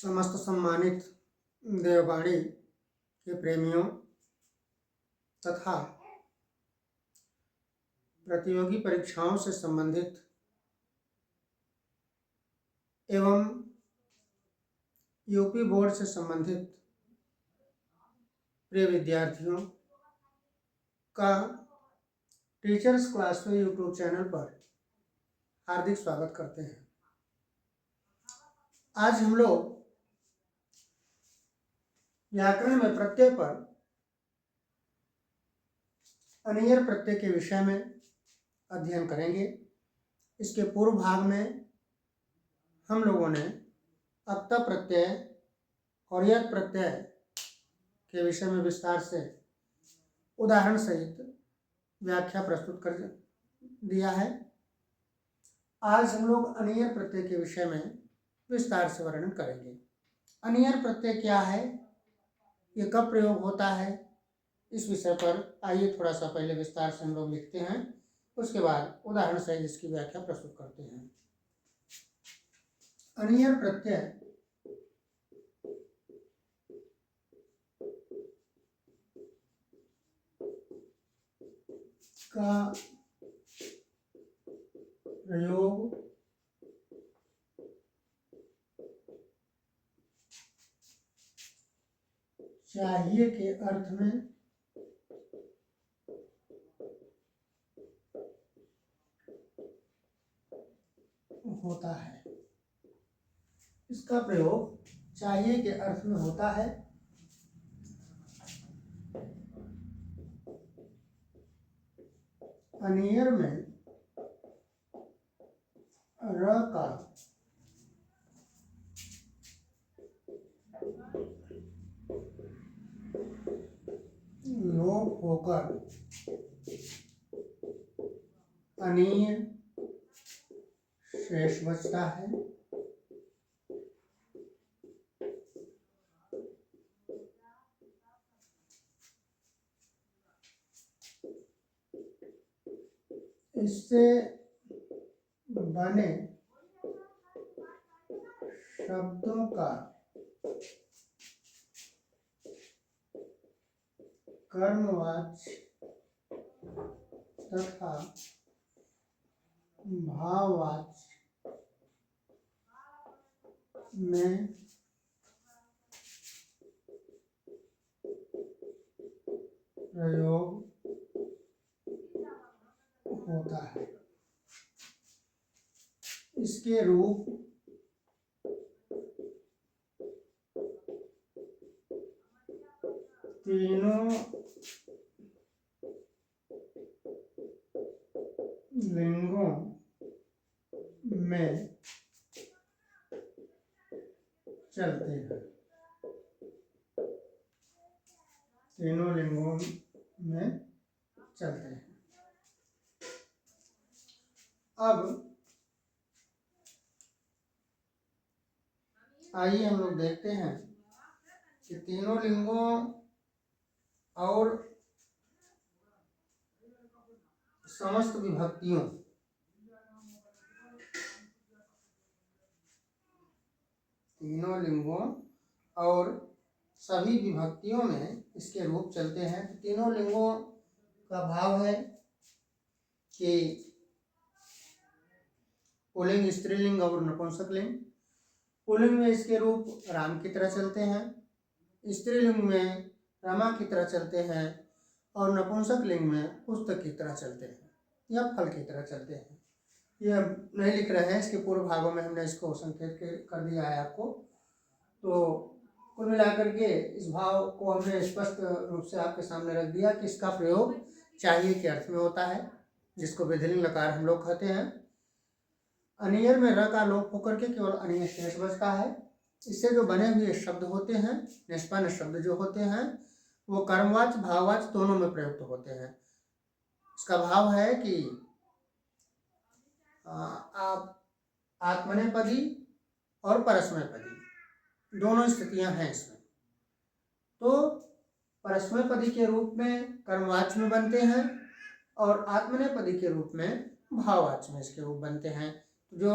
समस्त सम्मानित देववाणी के प्रेमियों तथा प्रतियोगी परीक्षाओं से संबंधित एवं यूपी बोर्ड से संबंधित प्रिय विद्यार्थियों का टीचर्स क्लास में यूट्यूब चैनल पर हार्दिक स्वागत करते हैं। आज हम लोग व्याकरण में प्रत्यय पर अनियर प्रत्यय के विषय में अध्ययन करेंगे। इसके पूर्व भाग में हम लोगों ने अक्ता प्रत्यय और यत् प्रत्यय के विषय में विस्तार से उदाहरण सहित व्याख्या प्रस्तुत कर दिया है। आज हम लोग अनियर प्रत्यय के विषय में विस्तार से वर्णन करेंगे। अनियर प्रत्यय क्या है, ये कब प्रयोग होता है, इस विषय पर आइए थोड़ा सा पहले विस्तार से हम लोग लिखते हैं, उसके बाद उदाहरण सहित इसकी व्याख्या प्रस्तुत करते हैं। अनियर प्रत्यय का प्रयोग चाहिए के अर्थ में होता है। इसका प्रयोग चाहिए के अर्थ में होता है। अनियर में र का लोप होकर अनीर शेष बचता है। इससे बने शब्दों का कर्मवाच्य तथा भाववाच्य में प्रयोग होता है। इसके रूप तीनों लिंगों में चलते हैं। तीनों लिंगों में चलते हैं। अब आइए हम लोग देखते हैं कि तीनों लिंगों और समस्त विभक्तियों और सभी विभक्तियों में इसके रूप चलते हैं। तीनों लिंगों का भाव है कि पुल्लिंग, स्त्रीलिंग और नपुंसकलिंग। पुल्लिंग में इसके रूप राम की तरह चलते हैं, स्त्रीलिंग में रमा की तरह चलते हैं और नपुंसकलिंग में पुस्तक की तरह चलते हैं या फल की तरह चलते हैं। यह नहीं लिख रहे हैं, इसके पूर्व भागों में हमने इसको संकेत कर दिया है आपको। तो कुल मिलाकर के इस भाव को हमने स्पष्ट रूप से आपके सामने रख दिया कि इसका प्रयोग चाहिए के अर्थ में होता है, जिसको विधिलिंग लकार हम लोग कहते हैं। अनियर में र का लोप होकर के केवल अनियर शेष बचता है। इससे जो बने हुए शब्द होते हैं, निष्पन्न शब्द जो होते हैं, वो कर्मवाच्य भाववाच्य दोनों में प्रयुक्त होते हैं। इसका भाव है कि आप आत्मनेपदी और परस्मैपदी दोनों स्थितियां हैं इसमें। तो परस्मैपदी के रूप में कर्मवाच्य में बनते हैं और आत्मनेपदी के रूप में भाववाच्य में इसके रूप बनते हैं। जो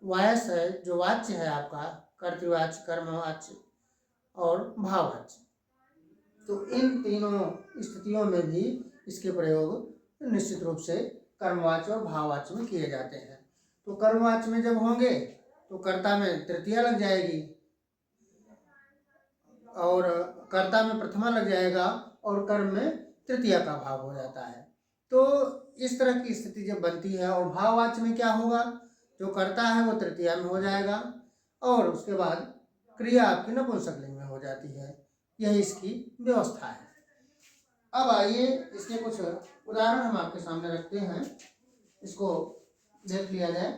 वायस है, जो वाच्य है आपका कर्तृवाच्य, कर्मवाच्य और भाववाच्य। तो इन तीनों स्थितियों में भी इसके प्रयोग निश्चित रूप से कर्मवाच्य और भाववाच्य में किए जाते हैं। तो कर्मवाच्य में जब होंगे तो कर्ता में तृतीया लग जाएगी और कर्ता में प्रथमा लग जाएगा और कर्म में तृतीया का भाव हो जाता है। तो इस तरह की स्थिति जब बनती है और भाववाच्य में क्या होगा, जो कर्ता है वो तृतीया में हो जाएगा और उसके बाद क्रिया आपकी नपुंसकलिंग में हो जाती है। यही इसकी व्यवस्था है। अब आइए इसके कुछ उदाहरण हम आपके सामने रखते हैं, इसको देख लिया जाए।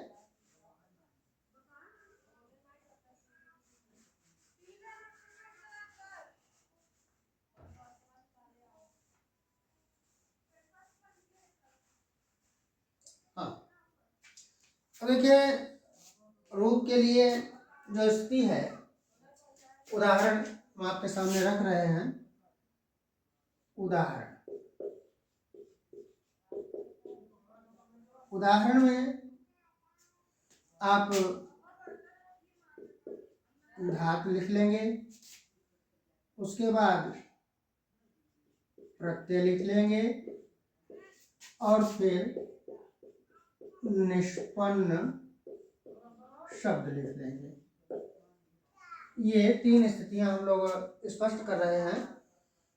हाँ, अब देखिए रूप के लिए जो स्थिति है, उदाहरण हम आपके सामने रख रहे हैं। उदाहरण में आप धातु लिख लेंगे, उसके बाद प्रत्यय लिख लेंगे और फिर निष्पन्न शब्द लिख लेंगे। ये तीन स्थितियां हम लोग स्पष्ट कर रहे हैं।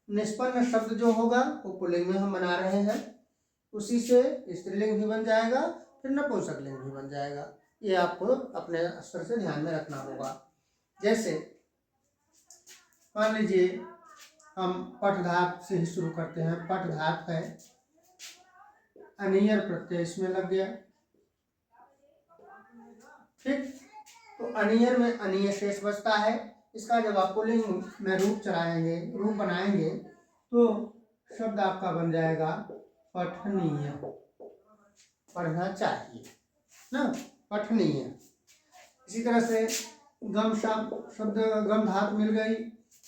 निष्पन्न शब्द जो होगा वो पुल्लिंग में हम बना रहे हैं, उसी से स्त्रीलिंग भी बन जाएगा, फिर नपुंसकलिंग भी बन जाएगा। ये आपको अपने स्तर से ध्यान में रखना होगा। जैसे मान लीजिए हम पठ धातु से ही शुरू करते हैं। पठ धातु है, अनियर प्रत्यय इसमें लग गया, ठीक। तो अनियर में अनिय शेष बचता है। इसका जब आप पुल्लिंग में रूप चलाएंगे, रूप बनाएंगे, तो शब्द आपका बन जाएगा पठनीय, पढ़ना चाहिए ना, पठनीय। इसी तरह से गम शब्द गम धातु मिल गई,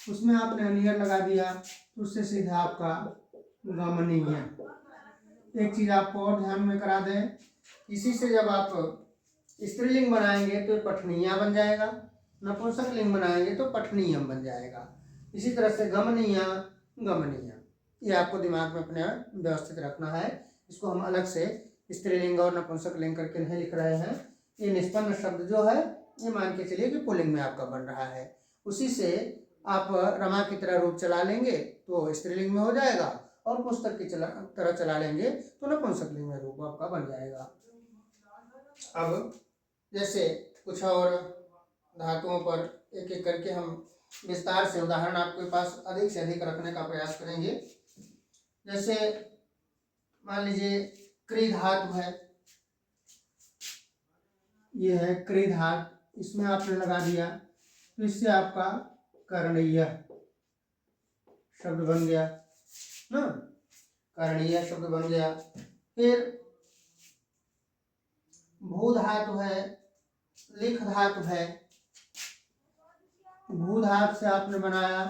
उसमें आपने अनियर लगा दिया, तो उससे सीधा आपका गमनीय। एक चीज आपको और ध्यान में करा दें, इसी से जब आप स्त्रीलिंग बनाएंगे तो पठनीया बन जाएगा, नपुंसकलिंग बनाएंगे तो पठनीयम बन जाएगा। इसी तरह से गमनीया, गमनीय। ये आपको दिमाग में अपने व्यवस्थित रखना है। इसको हम अलग से स्त्रीलिंग और नपुंसकलिंग करके नहीं लिख रहे हैं। ये निष्पन्न शब्द जो है, ये मान के चलिए कि पुल्लिंग में आपका बन रहा है, उसी से आप रमा की तरह रूप चला लेंगे तो स्त्रीलिंग में हो जाएगा, और पुस्तक की तरह चला लेंगे तो नपुंसकलिंग में रूप आपका बन जाएगा। अब जैसे कुछ और धातुओं पर एक एक करके हम विस्तार से उदाहरण आपके पास अधिक से अधिक रखने का प्रयास करेंगे। जैसे मान लीजिए क्री धातु है, ये है क्री धातु, इसमें आपने लगा दिया तो इससे आपका करणीय शब्द बन गया ना, करणीय शब्द बन गया। फिर भू धातु है, लिख धातु है, भू धातु से आपने बनाया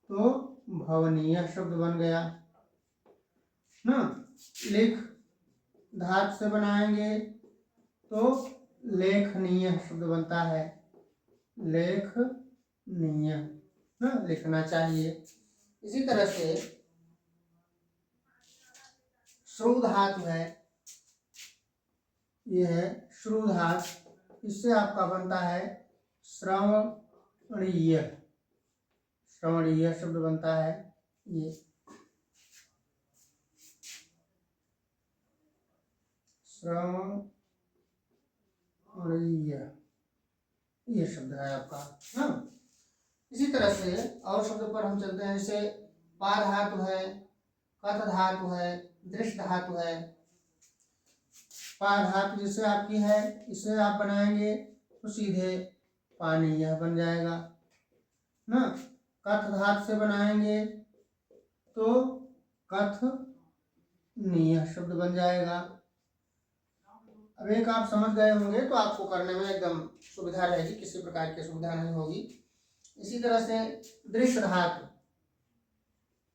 तो भवनीय शब्द बन गया ना। लिख धातु से बनाएंगे तो लेखनीय शब्द बनता है, लेखनीय ना, लिखना चाहिए। इसी तरह से श्रु धातु है, ये है श्रु धातु, इससे आपका बनता है श्रवणीय, श्रवणीय शब्द बनता है। ये श्रवणीय, ये शब्द है आपका ना। इसी तरह से और शब्द पर हम चलते हैं। जैसे पा धातु है, कथ धातु है, दृष्ट धातु है। पा धातु जिससे आपकी है, इसे आप बनाएंगे तो सीधे पानीय बन जाएगा ना। कथ धातु से बनाएंगे तो कथ नीय शब्द बन जाएगा। अब एक आप समझ गए होंगे तो आपको करने में एकदम सुविधा रहेगी, किसी प्रकार की सुविधा नहीं होगी। इसी तरह से दृश्य धातु,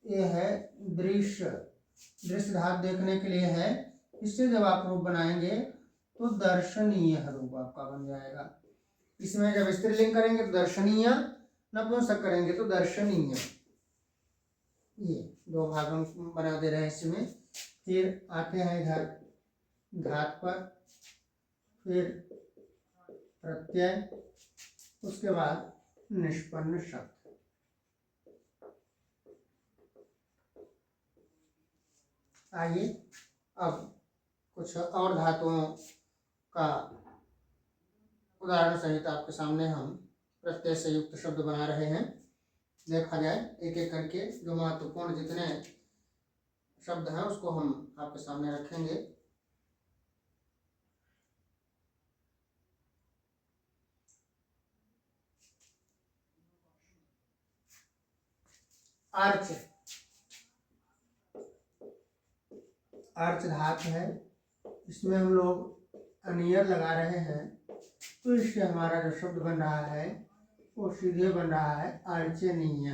ये है दृश्य, दृश्य धातु देखने के लिए है, इससे जब आप रूप बनाएंगे तो दर्शनीय रूप आपका बन जाएगा। इसमें जब स्त्रीलिंग करेंगे तो दर्शनीय, नपुंसक करेंगे तो दर्शनीय। ये दो भागों बना दे रहे हैं इसमें। फिर आते हैं इधर धात पर, फिर प्रत्यय, उसके बाद निष्पन्न शब्द। आइए अब कुछ और धातुओं का उदाहरण सहित आपके सामने हम प्रत्यय से युक्त शब्द बना रहे हैं। देखा जाए एक एक करके, जो महत्वपूर्ण जितने शब्द हैं उसको हम आपके सामने रखेंगे। अर्च, अर्च धातु है, इसमें हम लोग अनियर लगा रहे हैं, तो इससे हमारा जो शब्द बन रहा है वो सीधे बन रहा है अर्चनीय।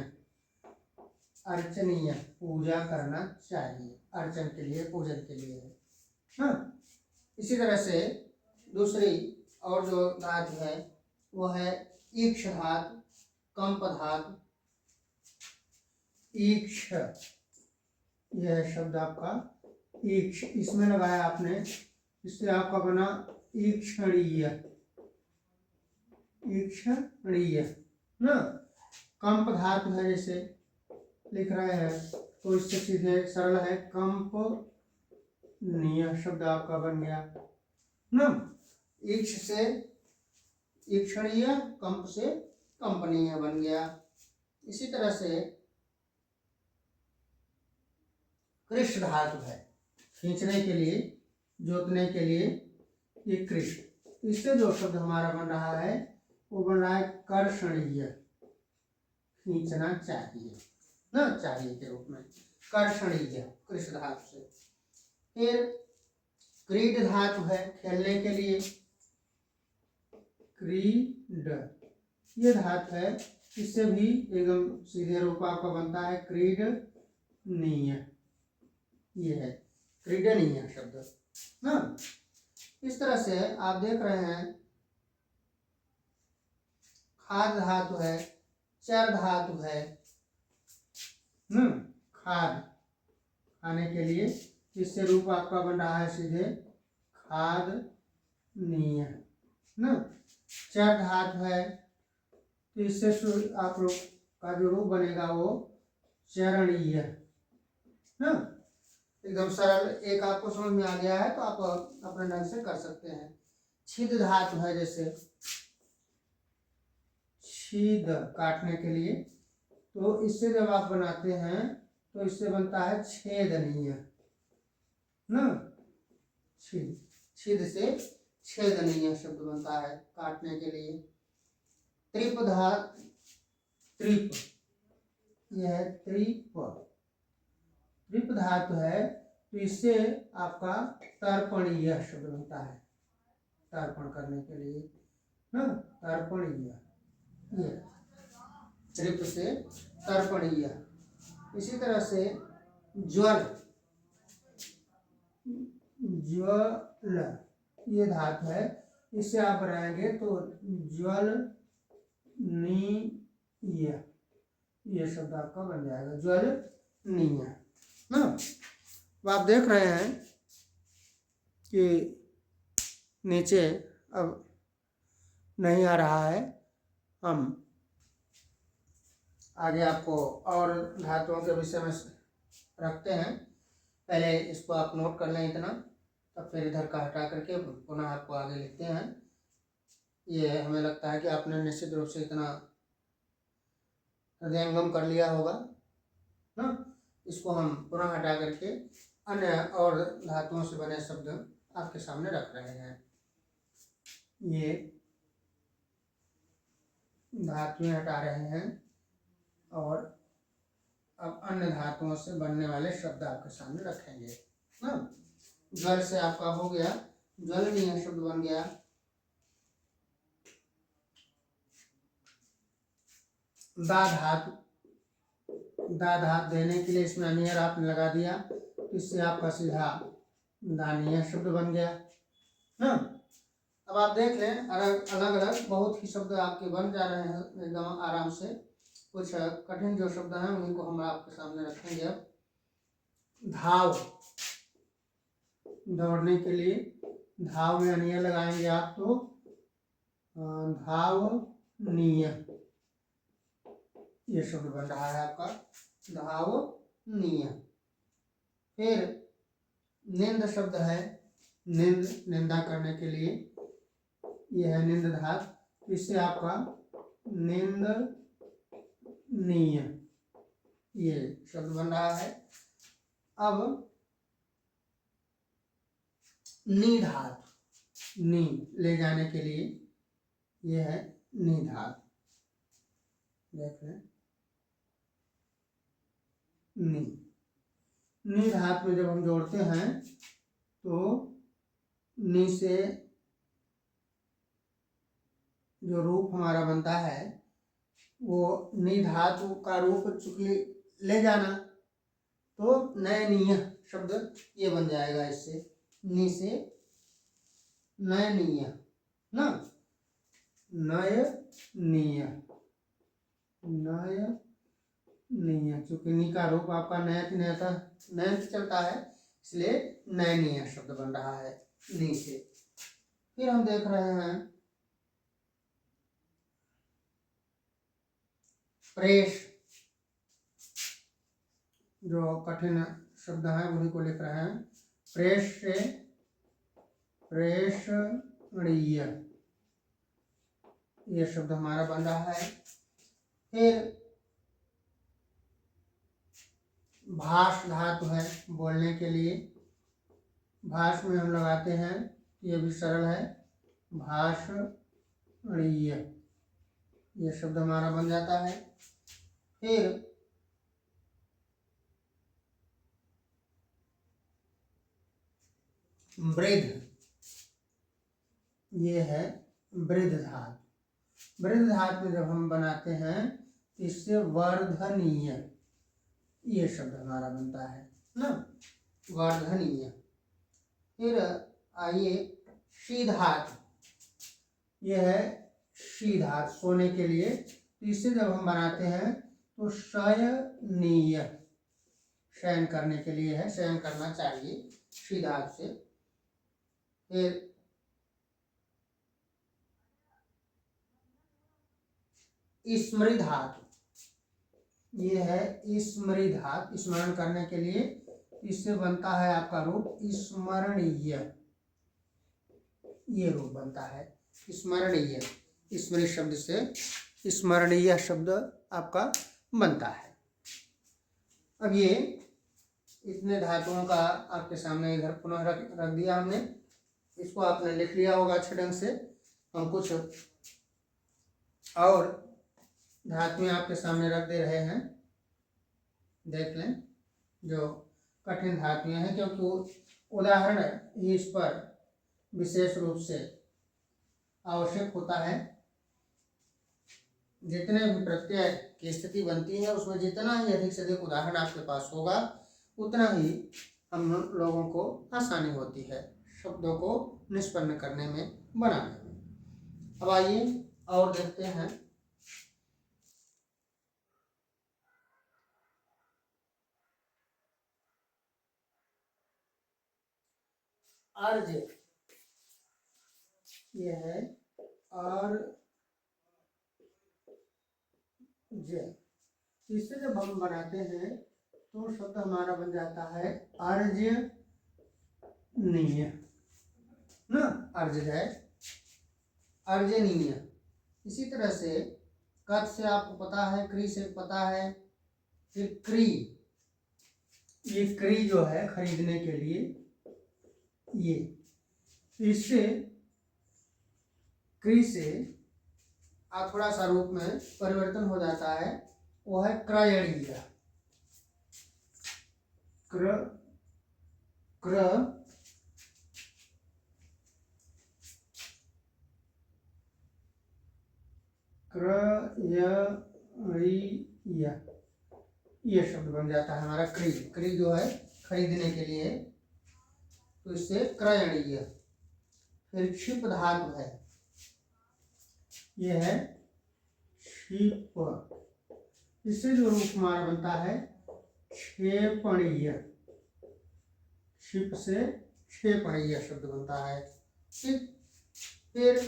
अर्चनीय, पूजा करना चाहिए, अर्चन के लिए, पूजन के लिए है। हाँ, इसी तरह से दूसरी और जो धातु है वो है ईक्ष धातु, कंप धातु। ईक्ष, यह है शब्द आपका ईक्ष, इसमें लगाया आपने, इससे आपका बना ईक्षणीय। ईक्षणीय ना, कंप धातु है, जैसे लिख रहे हैं तो इससे सीधे सरल है कंपनीय शब्द आपका बन गया ना। ईक्ष से ईक्षणीय, कंप से कंपनीय बन गया। इसी तरह से कृष्ण धातु है, खींचने के लिए, जोतने के लिए, ये कृष्ण, इससे जो शब्द हमारा बन रहा है वो बन रहा है कर्षणीय, खींचना चाहिए ना, चाहिए के रूप में, कर्षणीय कृष्ण धातु से। फिर क्रीड धातु है, खेलने के लिए, क्रीड, ये धातु है, इससे भी एकदम सीधे रूप आपका बनता है क्रीडनीय। ये है क्रीडनीय शब्द ना। इस तरह से आप देख रहे हैं खाद धातु है, चर धातु है, खाद, खाने के लिए, इससे रूप आपका बन रहा है सीधे खादनीय ना। चर धातु है तो इससे आप लोग का जो रूप बनेगा वो चरणीय ना। एकदम सरल, एक आपको समझ में आ गया है तो आप अपने ढंग से कर सकते हैं। छिद धातु है, जैसे छीद, काटने के लिए, तो इससे जब आप बनाते हैं तो इससे बनता है छेदनीय ना। छीद, छीद से छेदनीय शब्द बनता है, काटने के लिए। त्रिप धातु, त्रिप, यह है त्रिप, त्रिप धातु है तो इससे आपका तर्पणीय शब्द बनता है, तर्पण करने के लिए ना, तर्पणीय, ये त्रिप से तर्पणीय। इसी तरह से ज्वल, ज्वल, ये धातु है, इससे आप बनाएंगे तो ज्वलनीय, ये शब्द आपका बन जाएगा ज्वलनीय ना। आप देख रहे हैं कि नीचे अब नहीं आ रहा है, हम आगे आपको और धातुओं के विषय में रखते हैं। पहले इसको आप नोट कर लें इतना, तब फिर इधर का हटा करके पुनः आपको आगे लिखते हैं। ये हमें लगता है कि आपने निश्चित रूप से इतना हृदयंगम कर लिया होगा ना। इसको हम पुनः हटा करके अन्य और धातुओं से बने शब्द आपके सामने रख रहे हैं। ये धातुएं हटा रहे हैं और अब अन्य धातुओं से बनने वाले शब्द आपके सामने रखेंगे ना। ज्वल से आपका हो गया, ज्वलनीय शब्द बन गया। दा धातु, दा धातु देने के लिए इसमें अनियर आपने लगा दिया, इससे आपका सीधा दानीय शब्द बन गया ना। अब आप देख लें अलग अलग बहुत ही शब्द आपके बन जा रहे हैं एकदम आराम से। कुछ कठिन जो शब्द हैं उन्हीं को हम आपके सामने रखेंगे। अब धाव, दौड़ने के लिए धाव में अनिया लगाएंगे आप तो धावनीय, ये शब्द बन रहा है आपका धावनीय। फिर निंद शब्द है, निंद निंदा करने के लिए, यह है निंद धातु, इससे आपका निंदनीय ये शब्द बन रहा है। अब नी धातु, नी ले जाने के लिए, यह है नी धातु, देख लें नी। नी धातु में जब हम जोड़ते हैं तो नी से जो रूप हमारा बनता है वो नी धातु का रूप चूंकि ले जाना तो नयनीय शब्द ये बन जाएगा। इससे नी से नयनीय ना, नयनीय, नयनीय, चूंकि नी का रूप आपका नयंत चलता है इसलिए नयनीय शब्द बन रहा है नी से। फिर हम देख रहे हैं प्रेष, जो कठिन शब्द है उन्हीं को लिख रहे हैं। प्रेष से प्रेषणीय ये शब्द हमारा बन रहा है। फिर भाष धातु है बोलने के लिए, भाष में हम लगाते हैं, ये भी सरल है, भाषणीय ये शब्द हमारा बन जाता है। फिर वृद्ध, ये है वृद्ध धातु। वृद्ध धातु में जब हम बनाते हैं तो इससे वर्धनीय ये शब्द हमारा बनता है ना, वर्धनीय। फिर आइए शी धातु, ये है शी धातु सोने के लिए, तो इससे जब हम बनाते हैं तो शयनीय, शयन करने के लिए है, शयन करना चाहिए शी धातु से। फिर स्मृति धातु, ये है स्मृति धातु, स्मरण करने के लिए, इससे बनता है आपका रूप स्मरणीय, ये रूप बनता है स्मरणीय। स्मृति शब्द से स्मरणीय शब्द आपका बनता है। अब ये इतने धातुओं का आपके सामने इधर पुनः रख दिया हमने, इसको आपने लिख लिया होगा अच्छे ढंग से। हम कुछ और धातुएं आपके सामने रख दे रहे हैं, देख लें जो कठिन धातुएं हैं, क्योंकि उदाहरण ही इस पर विशेष रूप से आवश्यक होता है। जितने भी प्रत्यय की स्थिति बनती है उसमें जितना ही अधिक से अधिक उदाहरण आपके पास होगा उतना ही हम लोगों को आसानी होती है शब्दों को निष्पन्न करने में, बनाने में। अब आइए और देखते हैं अर्ज, ये है अर्ज, इससे जब हम बनाते हैं तो शब्द हमारा बन जाता है अर्जनीय ना, अर्ज है अर्जनीय। इसी तरह से कथ से आपको पता है, क्री से पता है। फिर क्री, ये क्री जो है खरीदने के लिए, ये इससे क्री से थोड़ा सा रूप में परिवर्तन हो जाता है, वो है क्रयणीय, क्र क्र क्रयणीय ये शब्द बन जाता है हमारा क्री। क्री जो है खरीदने के लिए, तो इससे क्रयणीय। फिर क्षिप धातु है, ये है क्षिप। इससे जो रूप हमारा बनता है क्षेपणीय, क्षिप से क्षेपणीय शब्द बनता है। ठीक, फिर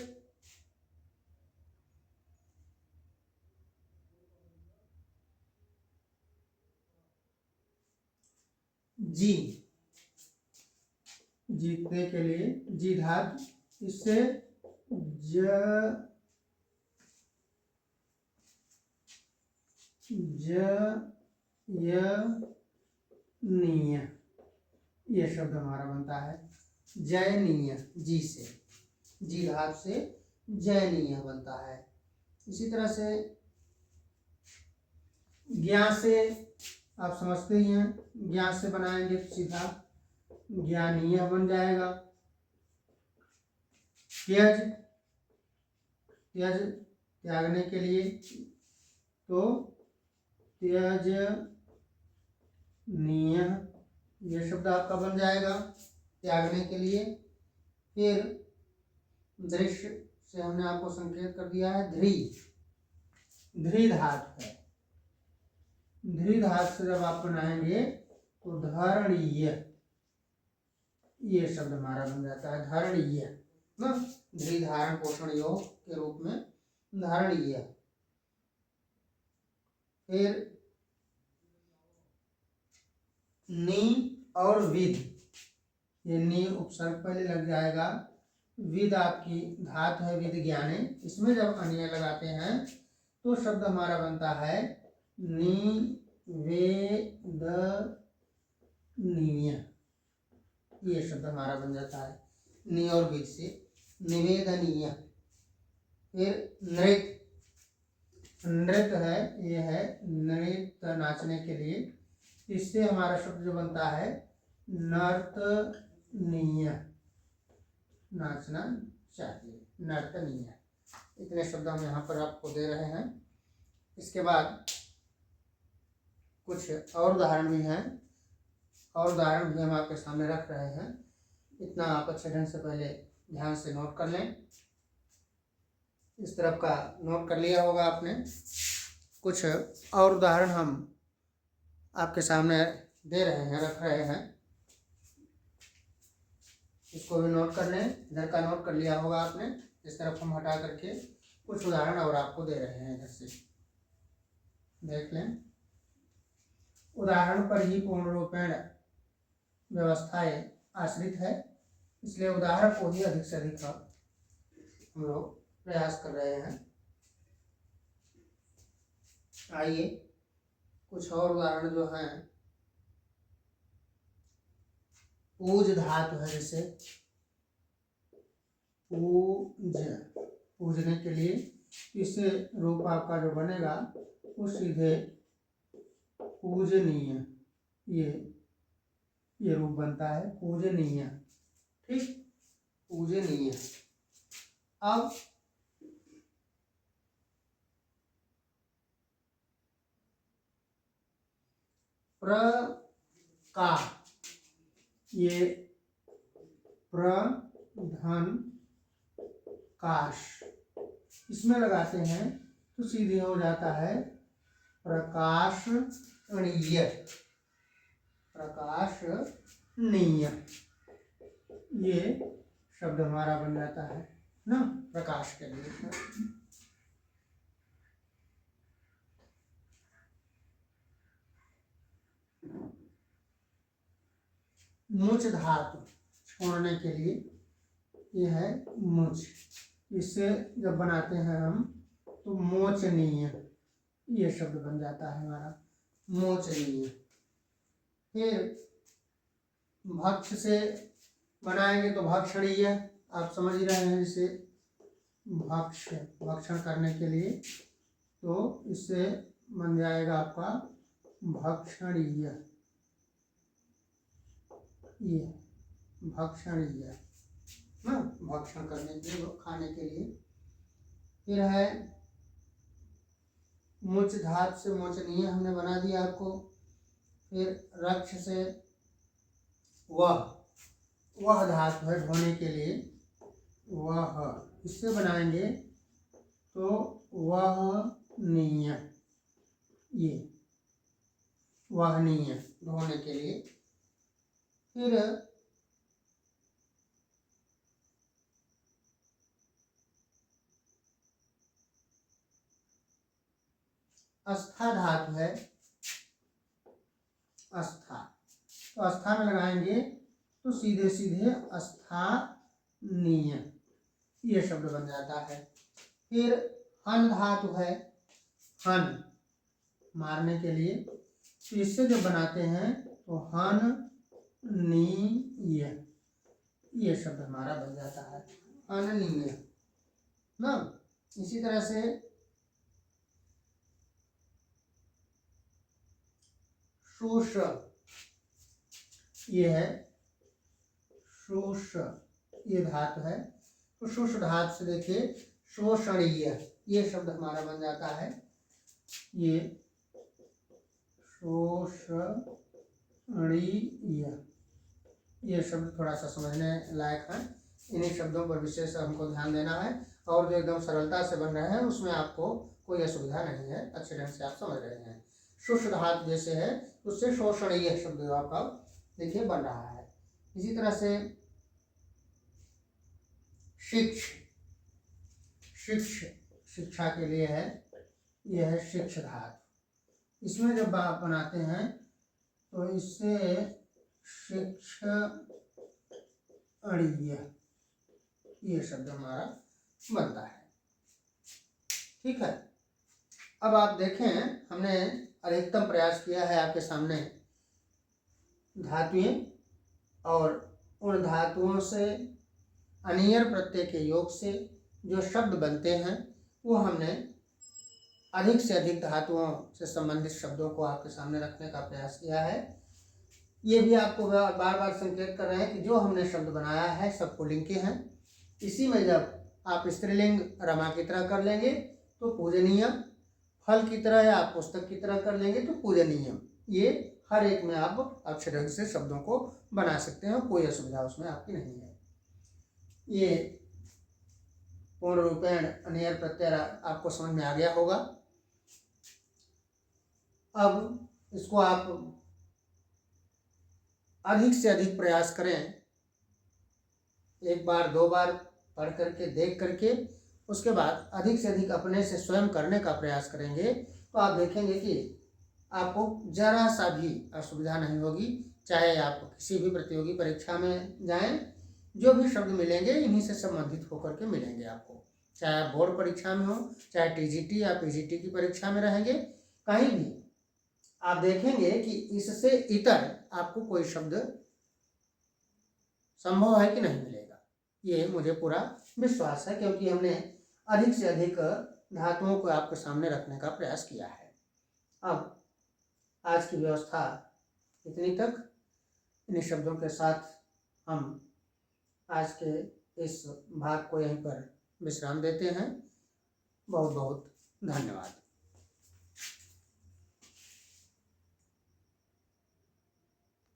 जी, जीतने के लिए जी धातु, इससे जयनीय ये शब्द हमारा बनता है जयनीय, जी से, जी धातु से जयनीय बनता है। इसी तरह से ज्ञा से आप समझते ही हैं, ज्ञा से बनाएंगे तो सीधा ज्ञानीय बन जाएगा। त्यज, त्यज त्यागने के लिए तो त्यजनीय ये शब्द आपका बन जाएगा त्यागने के लिए। फिर दृश्य से हमने आपको संकेत कर दिया है ध्री, ध्री धातु है, ध्री धातु से जब आप बनाएंगे तो धरणीय ये शब्द हमारा बन जाता है धरणीय ना, ध्री धारण पोषण योग के रूप में धरणीय। फिर नी और विद, ये नी उपसर्ग पहले लग जाएगा, विद आपकी धातु है विद ज्ञाने, इसमें जब अन्य लगाते हैं तो शब्द हमारा बनता है निवेदनीय, ये शब्द हमारा बन जाता है नि और विद से निवेदनीय। फिर नृत्य, नृत्य है, ये है नृत्य नाचने के लिए, इससे हमारा शब्द जो बनता है नर्तनीय, नाचना चाहिए, नर्तनीय। इतने शब्द हम यहाँ पर आपको दे रहे हैं। इसके बाद कुछ और उदाहरण भी हैं, और उदाहरण भी हम आपके सामने रख रहे हैं। इतना आप अच्छे ढंग से पहले ध्यान से नोट कर लें। इस तरफ का नोट कर लिया होगा आपने। कुछ और उदाहरण हम आपके सामने दे रहे हैं, रख रहे हैं, इसको भी नोट कर लें। इधर का नोट कर लिया होगा आपने। इस तरफ हम हटा करके कुछ उदाहरण और आपको दे रहे हैं, इधर से देख लें। उदाहरण पर ही पूर्ण रूपेण व्यवस्थाएं आश्रित है, इसलिए उदाहरण को ही अधिक से अधिक हम लोग प्रयास कर रहे हैं। आइए कुछ और उदाहरण जो हैं, पूज धातु है, जैसे पूज, पूजने के लिए इससे रूप आपका जो बनेगा वो सीधे पूजनीय, ये रूप बनता है पूजनीय। ठीक, पूजनीय। अब प्रका, ये प्रधन काश, इसमें लगाते हैं तो सीधे हो जाता है प्रकाशनीय, प्रकाशनीय ये शब्द हमारा बन जाता है ना, प्रकाश के लिए। मुच धातु छोड़ने के लिए, ये है मुच, इससे जब बनाते हैं हम तो मोचनीय ये शब्द बन जाता है हमारा मोचनीय। फिर भक्ष से बनाएंगे तो भक्षणीय, आप समझ ही रहे हैं, जैसे भक्ष, भक्षण करने के लिए, तो इससे बन जाएगा आपका भक्षणीय, ये भक्षणीय ना, भक्षण करने के लिए, खाने के लिए। फिर है मुच धातु से मोचनीय हमने बना दिया आपको। फिर रक्ष से वह धातु है ढोने के लिए, वह, इससे बनाएंगे तो वहनीय, ये वहनीय धोने के लिए। फिर अस्था धातु है, अस्था, तो अस्था में लगाएंगे तो सीधे सीधे अस्थानीय, ये शब्द बन जाता है। फिर हन धातु है, हन मारने के लिए, तो इससे जब बनाते हैं तो हननीय, ये शब्द हमारा बन जाता है, हननीय ना। इसी तरह से शोष, ये है शोष, ये धातु है, तो शोष धातु से देखिए शोषणीय, ये शब्द हमारा बन जाता है, ये शोषणीय, ये शब्द थोड़ा सा समझने लायक है। इन्हीं शब्दों पर विशेष हमको ध्यान देना है, और जो एकदम सरलता से बन रहे हैं उसमें आपको कोई असुविधा नहीं है, अच्छे ढंग से आप समझ रहे हैं। शुष्क धातु जैसे है उससे शोषणीय शब्द आपका देखिए बन रहा है। इसी तरह से शिक्ष, शिक्ष शिक्षा के लिए है, यह है शिक्ष धातु, इसमें जब आप बनाते हैं तो इससे शिक्षणीय, ये शब्द हमारा बनता है। ठीक है, अब आप देखें हमने अधिकतम प्रयास किया है आपके सामने धातुएं, और उन धातुओं से अनियर प्रत्यय के योग से जो शब्द बनते हैं वो हमने अधिक से अधिक धातुओं से संबंधित शब्दों को आपके सामने रखने का प्रयास किया है। ये भी आपको बार बार संकेत कर रहे हैं कि जो हमने शब्द बनाया है सब पुल्लिंग के हैं। इसी में जब आप स्त्रीलिंग रमा की तरह कर लेंगे तो पूजनीय, फल की तरह या आप पुस्तक की तरह कर लेंगे तो पूजनीय, ये हर एक में आप अच्छे ढंग से शब्दों को बना सकते हैं, कोई असुविधा उसमें आपकी नहीं है। ये पूर्ण रूपेण अनियर प्रत्यय आपको समझ में आ गया होगा। अब इसको आप अधिक से अधिक प्रयास करें, एक बार दो बार पढ़ करके देख करके उसके बाद अधिक से अधिक अपने से स्वयं करने का प्रयास करेंगे तो आप देखेंगे कि आपको जरा सा भी असुविधा नहीं होगी। चाहे आप किसी भी प्रतियोगी परीक्षा में जाएं, जो भी शब्द मिलेंगे इन्हीं से संबंधित होकर के मिलेंगे आपको, चाहे आप बोर्ड परीक्षा में हो, चाहे टीजीटी या पीजीटी की परीक्षा में रहेंगे, कहीं भी आप देखेंगे कि इससे इतर आपको कोई शब्द संभव है कि नहीं मिलेगा। ये मुझे पूरा विश्वास है, क्योंकि हमने अधिक से अधिक धातुओं को आपके सामने रखने का प्रयास किया है। अब आज की व्यवस्था इतनी तक, इन शब्दों के साथ हम आज के इस भाग को यहीं पर विश्राम देते हैं। बहुत बहुत धन्यवाद।